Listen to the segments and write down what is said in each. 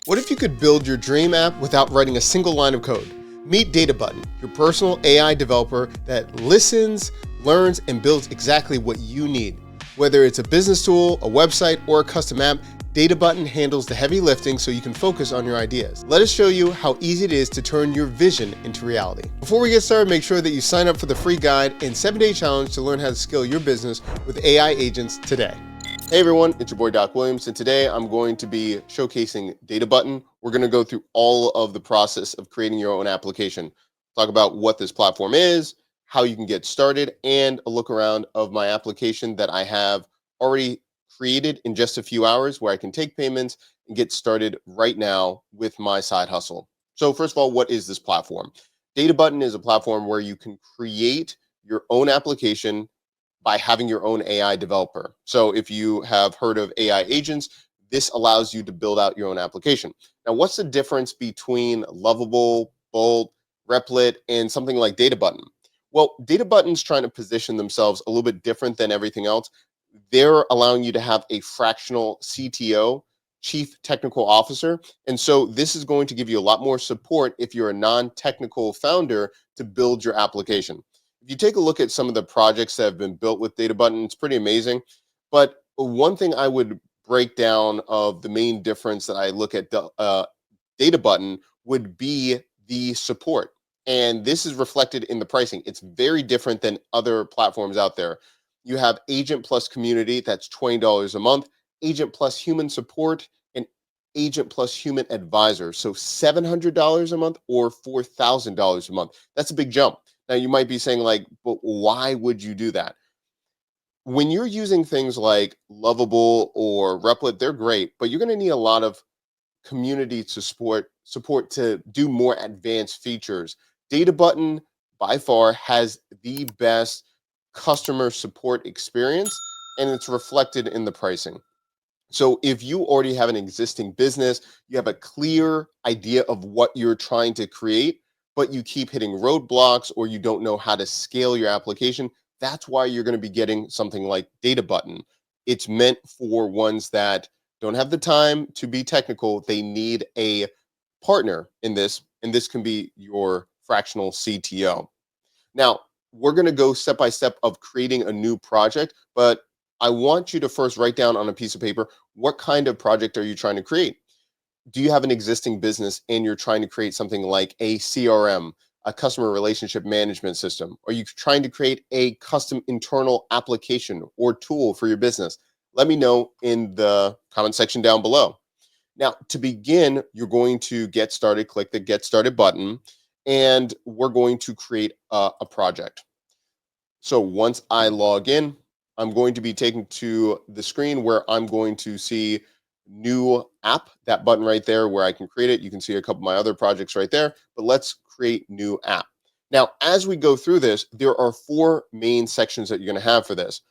What if you could build your dream app without writing a single line of code? Meet Databutton, your personal AI developer that listens, learns, and builds exactly what you need. Whether it's a business tool, a website, or a custom app, Databutton handles the heavy lifting so you can focus on your ideas. Let us show you how easy it is to turn your vision into reality. Before we get started, make sure that you sign up for the free guide and 7-day challenge to learn how to scale your business with AI agents today. Hey everyone, it's your boy Doc Williams, and today I'm going to be showcasing Databutton. We're going to go through all of the process of creating your own application. Talk about what this platform is, how you can get started, and a look around of my application that I have already created in just a few hours where I can take payments and get started right now with my side hustle. So first of all, what is this platform? Databutton is a platform where you can create your own application by having your own AI developer. So if you have heard of AI agents, this allows you to build out your own application. Now, what's the difference between Lovable, Bolt, Replit, and something like Databutton? Well, Databutton's trying to position themselves a little bit different than everything else. They're allowing you to have a fractional CTO, Chief Technical Officer. And so this is going to give you a lot more support if you're a non-technical founder to build your application. If you take a look at some of the projects that have been built with Databutton, it's pretty amazing. But one thing I would break down of the main difference that I look at Databutton would be the support. And this is reflected in the pricing. It's very different than other platforms out there. You have Agent Plus Community, that's $20 a month, Agent Plus Human Support, and Agent Plus Human Advisor. So $700 a month or $4,000 a month. That's a big jump. Now, you might be saying like, but why would you do that? When you're using things like Lovable or Replit, they're great, but you're going to need a lot of community to support to do more advanced features. Databutton, by far, has the best customer support experience, and it's reflected in the pricing. So if you already have an existing business, you have a clear idea of what you're trying to create, but you keep hitting roadblocks or you don't know how to scale your application, that's why you're going to be getting something like Databutton. It's meant for ones that don't have the time to be technical. They need a partner in this, and this can be your fractional CTO. Now, we're going to go step by step of creating a new project, but I want you to first write down on a piece of paper, what kind of project are you trying to create? Do you have an existing business and you're trying to create something like a CRM, a customer relationship management system? Are you trying to create a custom internal application or tool for your business? Let me know in the comment section down below. Now, to begin, you're going to get started, click the Get Started button, and we're going to create a project. So once I log in, I'm going to be taken to the screen where I'm going to see new app, that button right there where I can create it. You can see a couple of my other projects right there, but let's create new app. Now, as we go through this, there are 4 main sections that you're going to have for this.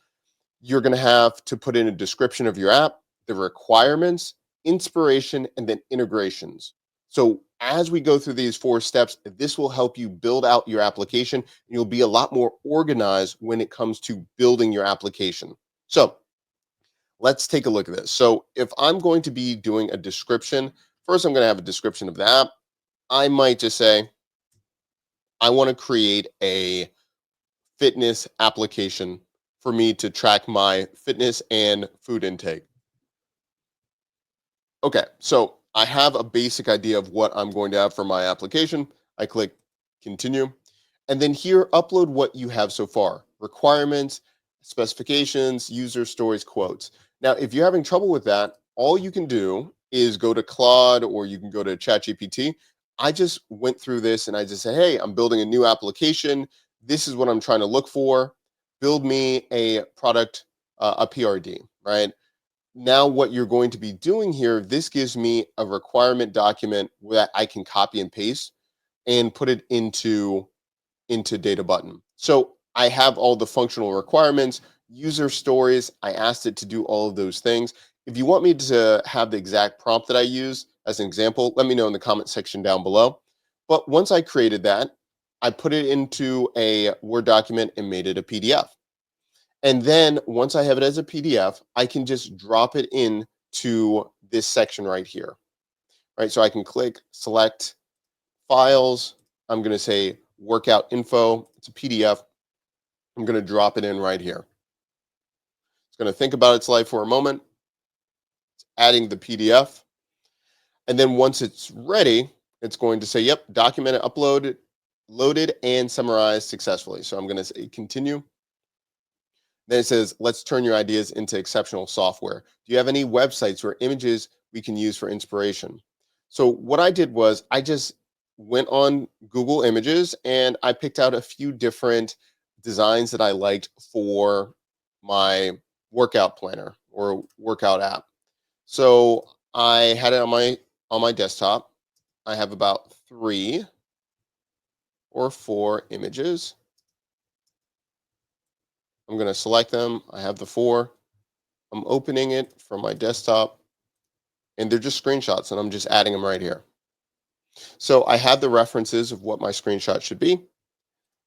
You're going to have to put in a description of your app, the requirements, inspiration, and then integrations. So as we go through these 4 steps, this will help you build out your application, and you'll be a lot more organized when it comes to building your application. So let's take a look at this. So if I'm going to be doing a description, first I'm going to have a description of the app. I might just say, I want to create a fitness application for me to track my fitness and food intake. Okay, so I have a basic idea of what I'm going to have for my application. I click continue, and then here upload what you have so far, requirements, specifications, user stories, quotes. Now, if you're having trouble with that, all you can do is go to Claude or you can go to ChatGPT. I just went through this and I just said, hey, I'm building a new application. This is what I'm trying to look for. Build me a product, a PRD, right? Now what you're going to be doing here, this gives me a requirement document that I can copy and paste and put it into Databutton. So I have all the functional requirements, user stories. I asked it to do all of those things. If you want me to have the exact prompt that I use as an example, let me know in the comment section down below. But once I created that, I put it into a Word document and made it a PDF. And then once I have it as a PDF, I can just drop it in to this section right here. right? So I can click, select files. I'm going to say workout info. It's a PDF. I'm going to drop it in right here. It's going to think about its life for a moment, adding the PDF. And then once it's ready, it's going to say, yep, documented, uploaded, loaded, and summarized successfully. So I'm going to say continue. Then it says, let's turn your ideas into exceptional software. Do you have any websites or images we can use for inspiration? So what I did was I just went on Google Images and I picked out a few different designs that I liked for my workout planner or workout app. So I had it on my desktop. I have about 3 or 4 images. I'm going to select them. I have the 4. I'm opening it from my desktop, and they're just screenshots, and I'm just adding them right here. So I have the references of what my screenshot should be.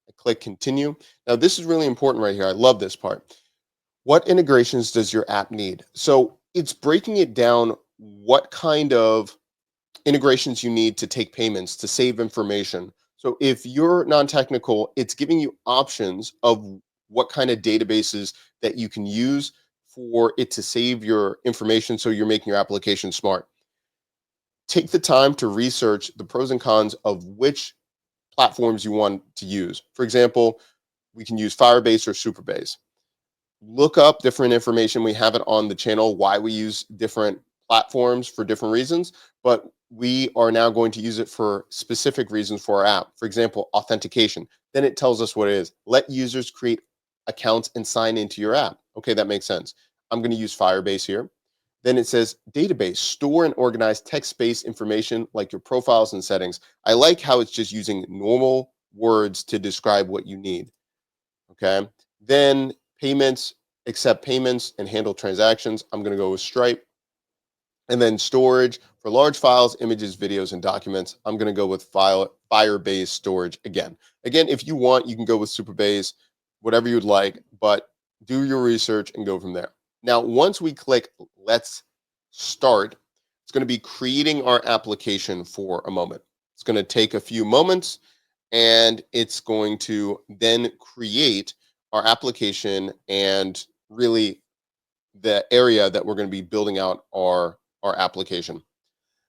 I click continue. Now this is really important right here. I love this part. What integrations does your app need? So it's breaking it down what kind of integrations you need to take payments, to save information. So if you're non-technical, it's giving you options of what kind of databases that you can use for it to save your information so you're making your application smart. Take the time to research the pros and cons of which platforms you want to use. For example, we can use Firebase or Superbase. Look up different information. We have it on the channel why we use different platforms for different reasons, but we are now going to use it for specific reasons for our app. For example, authentication. Then it tells us what it is. Let users create accounts and sign into your app. Okay, that makes sense. I'm going to use Firebase here. Then it says database, store and organize text-based information like your profiles and settings. I like how it's just using normal words to describe what you need. Okay. Then payments, accept payments and handle transactions. I'm going to go with Stripe. And then storage for large files, images, videos, and documents. I'm going to go with Firebase storage again. Again, if you want, you can go with Superbase, whatever you'd like, but do your research and go from there. Now, once we click Let's Start, it's going to be creating our application for a moment. It's going to take a few moments, and it's going to then create our application and really the area that we're going to be building out our application.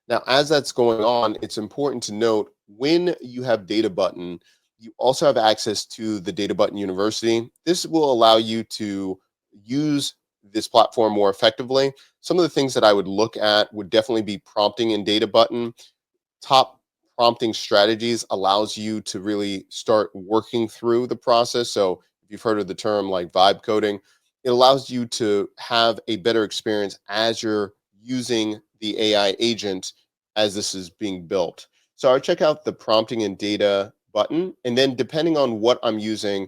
Now, as that's going on, it's important to note when you have Databutton, you also have access to the Databutton University. This will allow you to use this platform more effectively. Some of the things that I would look at would definitely be prompting in Databutton. Top prompting strategies allows you to really start working through the process. So if you've heard of the term like vibe coding, it allows you to have a better experience as you're using the AI agent as this is being built. So I check out the prompting and data button, and then depending on what I'm using,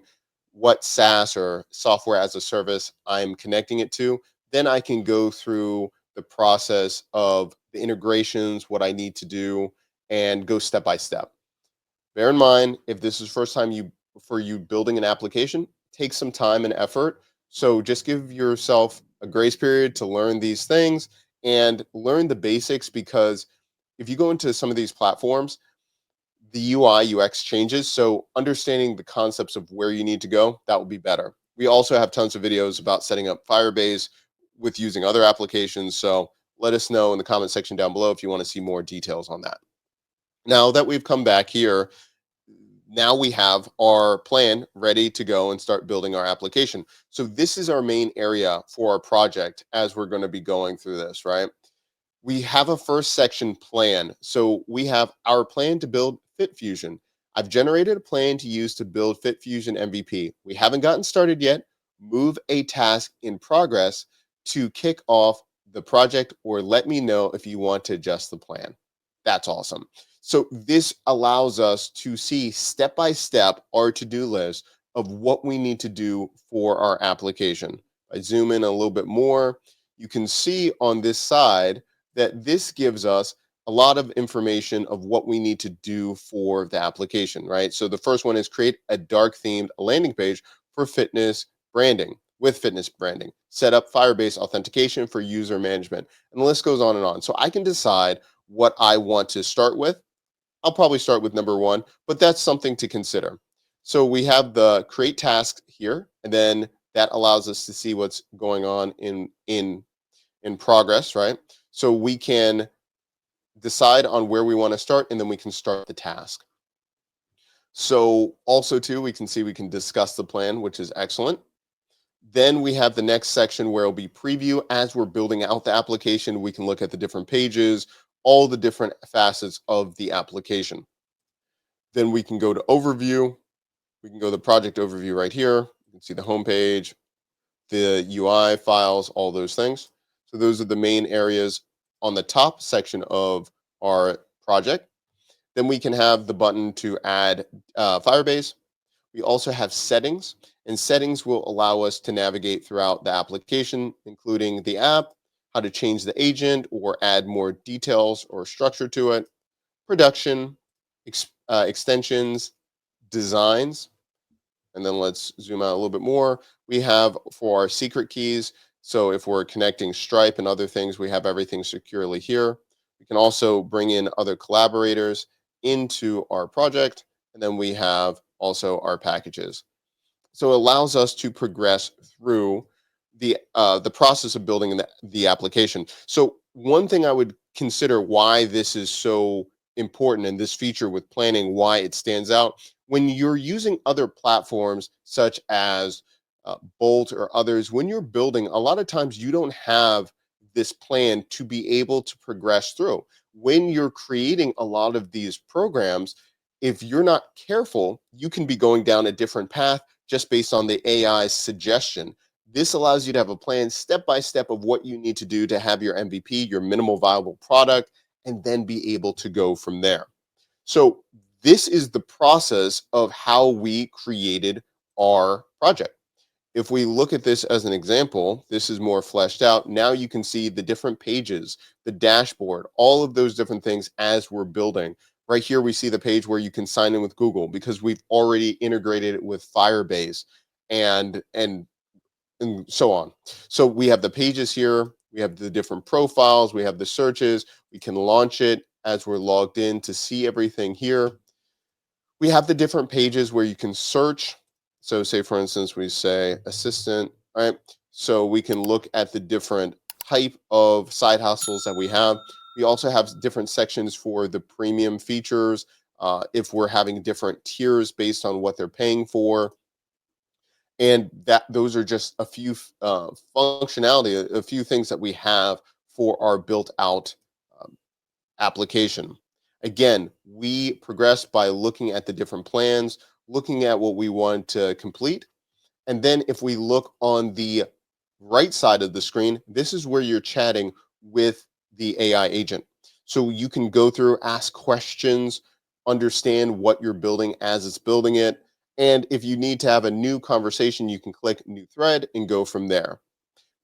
what SaaS or software as a service I'm connecting it to, then I can go through the process of the integrations, what I need to do, and go step by step. Bear in mind, if this is first time for you building an application, take some time and effort. So just give yourself a grace period to learn these things and learn the basics, because if you go into some of these platforms, the UI UX changes. So understanding the concepts of where you need to go, that will be better. We also have tons of videos about setting up Firebase with using other applications. So let us know in the comment section down below if you want to see more details on that. Now that we've come back here, now we have our plan ready to go and start building our application. So this is our main area for our project as we're going to be going through this, right? We have a first section plan. So we have our plan to build FitFusion. I've generated a plan to use to build FitFusion MVP. We haven't gotten started yet. Move a task in progress to kick off the project, or let me know if you want to adjust the plan. That's awesome. So this allows us to see step by step our to-do list of what we need to do for our application. I zoom in a little bit more. You can see on this side that this gives us a lot of information of what we need to do for the application, right? So the first one is create a dark themed landing page for fitness branding, with fitness branding. Set up Firebase authentication for user management. And the list goes on and on. So I can decide what I want to start with. I'll probably start with number one, but that's something to consider. So we have the create task here, and then that allows us to see what's going on in progress, right? So we can decide on where we want to start, and then we can start the task. So also too, we can see we can discuss the plan, which is excellent. Then we have the next section where it'll be preview. As we're building out the application, we can look at the different pages, all the different facets of the application. Then we can go to overview. We can go to the project overview right here. You can see the home page, the UI files, all those things. So those are the main areas on the top section of our project. Then we can have the button to add Firebase. We also have settings, and settings will allow us to navigate throughout the application, including the app, how to change the agent or add more details or structure to it, production, extensions, designs. And then let's zoom out a little bit more. We have for our secret keys. So if we're connecting Stripe and other things, we have everything securely here. We can also bring in other collaborators into our project. And then we have also our packages. So it allows us to progress through the process of building the application. So one thing I would consider why this is so important, and this feature with planning, why it stands out when you're using other platforms such as Bolt or others. When you're building, a lot of times you don't have this plan to be able to progress through. When you're creating a lot of these programs, if you're not careful, you can be going down a different path just based on the AI's suggestion. This allows you to have a plan step by step of what you need to do to have your MVP, your minimal viable product, and then be able to go from there. So this is the process of how we created our project. If we look at this as an example, this is more fleshed out. Now you can see the different pages, the dashboard, all of those different things as we're building. Right here, we see the page where you can sign in with Google because we've already integrated it with Firebase and so on. So we have the pages here, we have the different profiles, we have the searches, we can launch it as we're logged in to see everything here. We have the different pages where you can search. So say, for instance, we say assistant, right? So we can look at the different type of side hustles that we have. We also have different sections for the premium features. If we're having different tiers based on what they're paying for, and that those are just a few functionality, a few things that we have for our built out um, application. Again, we progress by looking at the different plans, looking at what we want to complete. And then if we look on the right side of the screen, this is where you're chatting with the AI agent. So you can go through, ask questions, understand what you're building as it's building it. And if you need to have a new conversation, you can click new thread and go from there.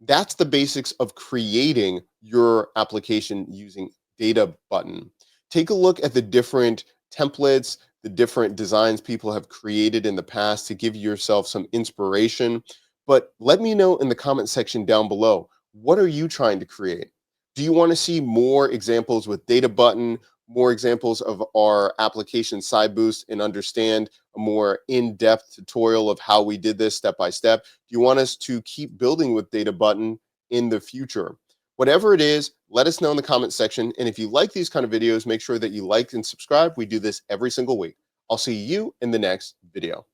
That's the basics of creating your application using Databutton. Take a look at the different templates, the different designs people have created in the past to give yourself some inspiration. But let me know in the comment section down below, what are you trying to create? Do you want to see more examples with Databutton, more examples of our application side boost, and understand a more in-depth tutorial of how we did this step by step? Do you want us to keep building with Databutton in the future? Whatever it is, let us know in the comment section. And if you like these kind of videos, make sure that you like and subscribe. We do this every single week. I'll see you in the next video.